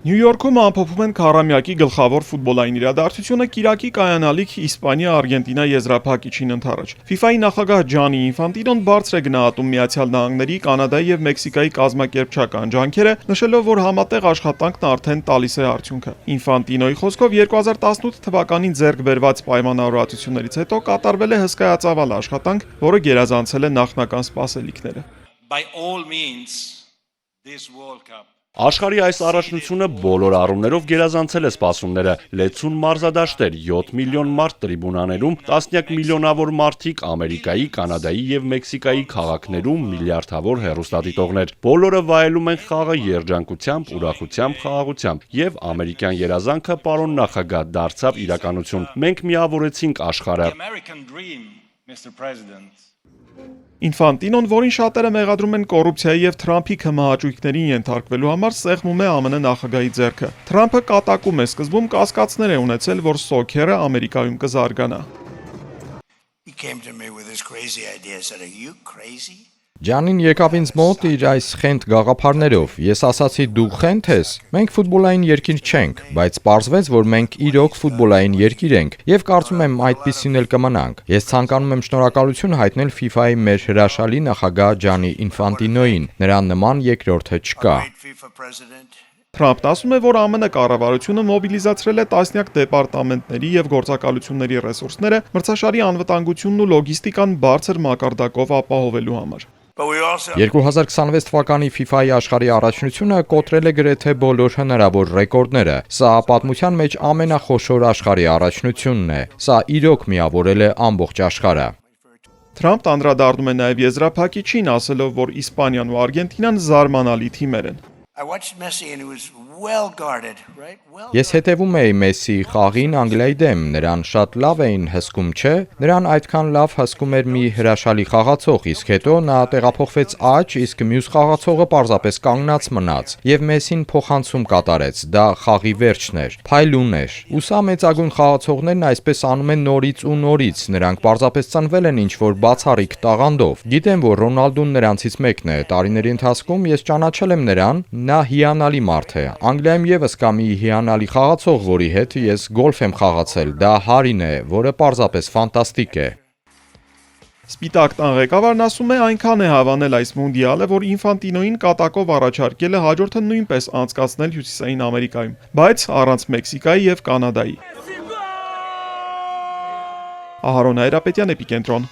Նյու Յորքում ամփոփում են քառամյակի գլխավոր ֆուտբոլային իրադարձությունը կիրակի կայանալիք Իսպանիա-Արգենտինա եզրափակիչին ընդառաջ։ FIFA-ի նախագահ Ջանի Ինֆանտինոն բարձր է գնահատում Միացյալ Նահանգների, Կանադայի եւ Մեքսիկայի կազմակերպչական ջանքերը, նշելով, որ համատեղ աշխատանքն արդեն տալիս է արդյունքը։ Ինֆանտինոյի խոսքով 2018 թվականին ձեռք բերված պայմանավորվածություններից հետո կատարվել է հսկայածավալ աշխատանք, որը գերազանցել է նախնական սպասելիքները։ By all means, this World Cup Աշխարհի այս առաջնությունը բոլոր առումներով գերազանցել է սպասումները։ Լեցուն մարզադաշտեր, 7 միլիոն մարդ տրիբունաներում, տասնյակ միլիոնավոր մարդիկ Ամերիկայի, Կանադայի եւ Մեքսիկայի քաղաքներում, միլիարդավոր հեռուստադիտողներ։ Բոլորը վայելում են խաղը երջանկությամբ, ուրախությամբ, խաղաղությամբ, եւ ամերիկյան երազանքը, պարոն նախագահ, դարձավ իրականություն։ Մենք միավորեցինք աշխարհը։ American dream, Mr. President. Ինֆանտինոն, որին շատերը մեղադրում են կոռուպցիայի եւ Թրամփի քմահաճույքներին ենթարկվելու համար, սեղմում է ԱՄՆ նախագահի ձեռքը։ Թրամփը կատակում է սկզբում կասկածներ է ունեցել, որ սոքերը Ամերիկայում կզարգանա։ He came to me with this crazy idea. I said, "Are you crazy?" Ջանին եկավ ինձ մոտ իր այս խենթ գաղափարներով։ Ես ասացի՝ դու խենթ ես։ Մենք ֆուտբոլային երկիր չենք, բայց պարզվեց, որ մենք իրոք ֆուտբոլային երկիր ենք, եւ կարծում եմ այդպիսին էլ կմնանք։ Ես ցանկանում եմ շնորհակալություն հայտնել FIFA-ի մեր հրաշալի նախագահ Ջանի Ինֆանտինոյին։ Նրան նման երկրորդը չկա։ Great FIFA president. Թրամփն ասում է, որ ԱՄՆ կառավարությունը մոբիլիզացրել է տասնյակ դեպարտամենտների եւ գործակալությունների ռեսուրսները մրցաշարի անվտանգությունն ու լոգիստիկան բարձր մակարդակով ապահովելու համար։ But we also 2026 թվականի FIFA-ի աշխարհի առաջնությունը կոտրել է գրեթե բոլոր հնարավոր ռեկորդները։ Սա պատմության մեջ ամենախոշոր աշխարհի առաջնությունն է։ Սա իրոք միավորել է ամբողջ աշխարհը։ Թրամփն անդրադառնում է նաեւ եզրափակիչին, ասելով, որ Իսպանիան ու Արգենտինան զարմանալի թիմեր են։ I watched Messi and he was well guarded, right? Well. Ես հետևում էի Մեսսիի խաղին Անգլիայի դեմ, նրան շատ լավ էին հսկում, չէ՞։ Նրան այդքան լավ հսկում էր մի հրաշալի խաղացող, իսկ հետո նա տեղափոխվեց աջ, իսկ մյուս խաղացողը պարզապես կանգնած մնաց, եւ Մեսսին փոխանցում կատարեց։ Դա խաղի վերջն էր, փայլուն էր։ Ու սա մեծագույն խաղացողներն այսպես անում են նորից ու նորից, նրանք պարզապես ծնվել են ինչ-որ բացառիկ տաղանդով։ Գիտեմ, որ Ռոնալդուն նրանցից մեկն է։ Տարիների ընթացքում ես ճանաչել եմ նրան, նա հիանալի մարդ է։ Անգլիայում եւս կա մի հիանալի խաղացող, որի հետ ես գոլֆ եմ խաղացել։ Դա Հարին է, որը պարզապես ֆանտաստիկ է։ Սպիտակ տան ղեկավարն ասում է, այնքան է հավանել այս մունդիալը, որ Ինֆանտինոյին կատակով առաջարկել է հաջորդը նույնպես անցկացնել Հյուսիսային Ամերիկայում, բայց առանց Մեքսիկայի եւ Կանադայի։ Ահարոն Հայրապետյան, Էպիկենտրոն։